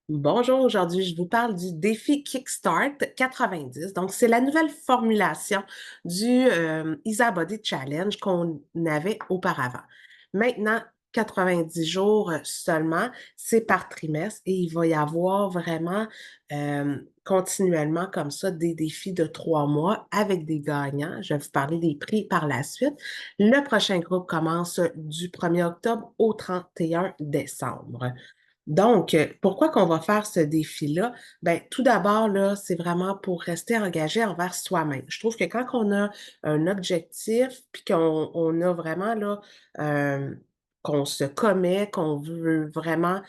Bonjour, aujourd'hui, je vous parle du défi Kickstart 90. Donc, c'est la nouvelle formulation du Isa Body Challenge qu'on avait auparavant. Maintenant, 90 jours seulement, c'est par trimestre et il va y avoir vraiment continuellement comme ça des défis de 3 mois avec des gagnants. Je vais vous parler des prix par la suite. Le prochain groupe commence du 1er octobre au 31 décembre. Donc, pourquoi qu'on va faire ce défi-là? Ben, tout d'abord, là, c'est vraiment pour rester engagé envers soi-même. Je trouve que quand on a un objectif, puis qu'on a vraiment là, euh, qu'on se commet, qu'on veut vraiment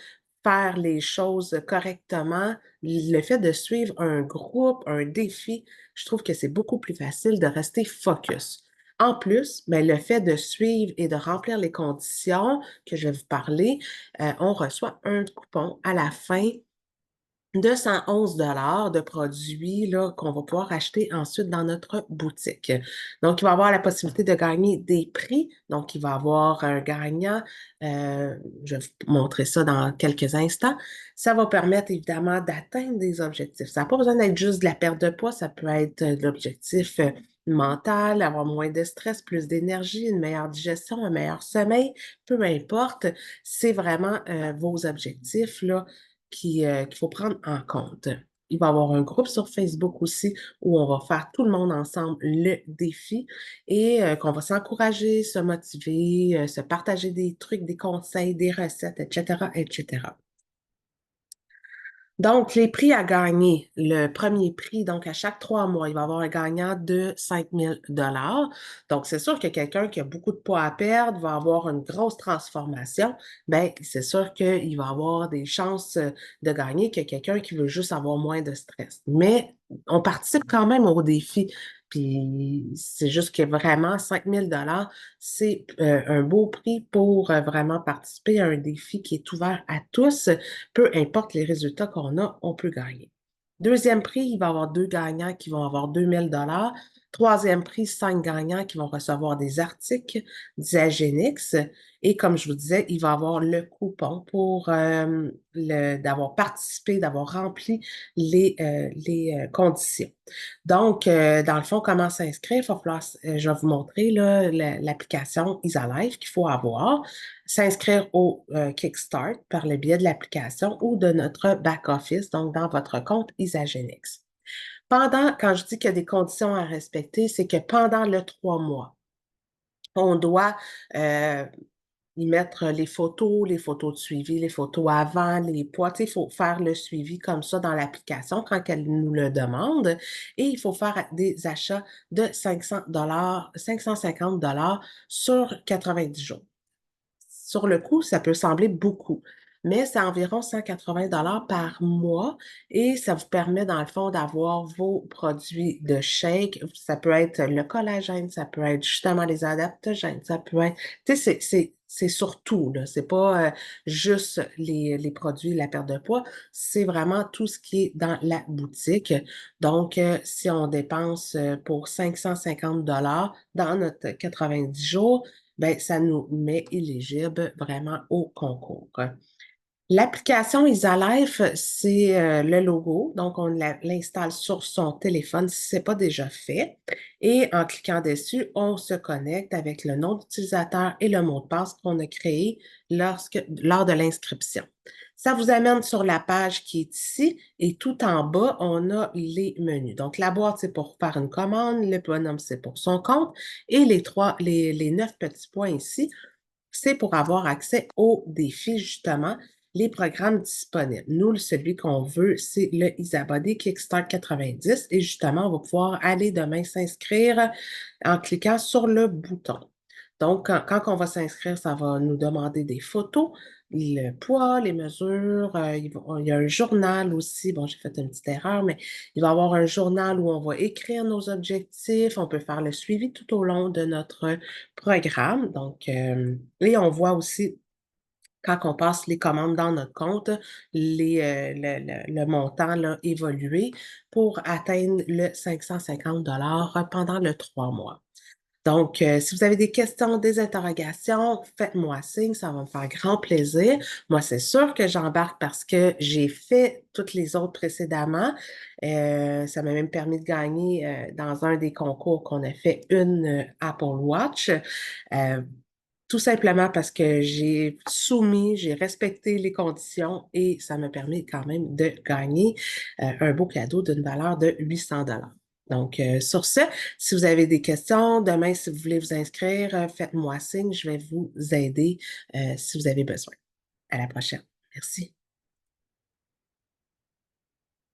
faire les choses correctement, le fait de suivre un groupe, un défi, je trouve que c'est beaucoup plus facile de rester focus. En plus, ben, le fait de suivre et de remplir les conditions que je vais vous parler, on reçoit un coupon à la fin de 111 de produits là, qu'on va pouvoir acheter ensuite dans notre boutique. Donc, il va avoir la possibilité de gagner des prix. Donc, il va avoir un gagnant. Je vais vous montrer ça dans quelques instants. Ça va permettre évidemment d'atteindre des objectifs. Ça n'a pas besoin d'être juste de la perte de poids. Ça peut être de l'objectif mental, avoir moins de stress, plus d'énergie, une meilleure digestion, un meilleur sommeil, peu importe. C'est vraiment vos objectifs là qu'il faut prendre en compte. Il va y avoir un groupe sur Facebook aussi où on va faire tout le monde ensemble le défi et qu'on va s'encourager, se motiver, se partager des trucs, des conseils, des recettes, etc., etc. Donc, les prix à gagner. Le premier prix, donc à chaque 3 mois, il va y avoir un gagnant de 5 000 $. Donc, c'est sûr que quelqu'un qui a beaucoup de poids à perdre va avoir une grosse transformation. Bien, c'est sûr qu'il va avoir des chances de gagner que quelqu'un qui veut juste avoir moins de stress. Mais on participe quand même au défi. Puis, c'est juste que vraiment, 5 000 $, c'est un beau prix pour vraiment participer à un défi qui est ouvert à tous. Peu importe les résultats qu'on a, on peut gagner. Deuxième prix, il va y avoir deux gagnants qui vont avoir 2 000 $. Troisième prix, cinq gagnants qui vont recevoir des articles d'Isagenix. Et comme je vous disais, il va y avoir le coupon pour d'avoir participé, d'avoir rempli les conditions. Donc, dans le fond, comment s'inscrire? Je vais vous montrer là, l'application IsaLife qu'il faut avoir. S'inscrire au Kickstart par le biais de l'application ou de notre back-office, donc dans votre compte Isagenix. Quand je dis qu'il y a des conditions à respecter, c'est que pendant le 3 mois, on doit euh, y mettre les photos de suivi, les photos avant, les poids. Tu sais, il faut faire le suivi comme ça dans l'application quand elle nous le demande. Et il faut faire des achats de 550 $ sur 90 jours. Sur le coup, ça peut sembler beaucoup, mais c'est environ 180 par mois et ça vous permet, dans le fond, d'avoir vos produits de shake. Ça peut être le collagène, ça peut être justement les adaptogènes, ça peut être, tu sais, c'est surtout, là. C'est pas juste les produits, la perte de poids, c'est vraiment tout ce qui est dans la boutique. Donc, si on dépense pour 550 dans notre 90 jours, ben, ça nous met éligible vraiment au concours. L'application IsaLife, c'est le logo. Donc, on l'installe sur son téléphone si ce n'est pas déjà fait. Et en cliquant dessus, on se connecte avec le nom d'utilisateur et le mot de passe qu'on a créé lors de l'inscription. Ça vous amène sur la page qui est ici et tout en bas, on a les menus. Donc, la boîte, c'est pour faire une commande, le bonhomme, c'est pour son compte et les 9 petits points ici, c'est pour avoir accès aux défis, justement, les programmes disponibles. Nous, celui qu'on veut, c'est le Isabody Kickstart 90 et justement, on va pouvoir aller demain s'inscrire en cliquant sur le bouton. Donc, quand on va s'inscrire, ça va nous demander des photos, le poids, les mesures. Il y a un journal aussi. Bon, j'ai fait une petite erreur, mais il va y avoir un journal où on va écrire nos objectifs. On peut faire le suivi tout au long de notre programme. Donc, et on voit aussi quand on passe les commandes dans notre compte, le montant là, évoluer pour atteindre le 550 pendant le 3 mois. Donc, si vous avez des questions, des interrogations, faites-moi signe, ça va me faire grand plaisir. Moi, c'est sûr que j'embarque parce que j'ai fait toutes les autres précédemment. Ça m'a même permis de gagner dans un des concours qu'on a fait une Apple Watch. Euh, Tout simplement parce que j'ai soumis, j'ai respecté les conditions et ça m'a permis quand même de gagner un beau cadeau d'une valeur de 800 $. Donc, sur ce, si vous avez des questions, demain, si vous voulez vous inscrire, faites-moi signe, je vais vous aider si vous avez besoin. À la prochaine. Merci.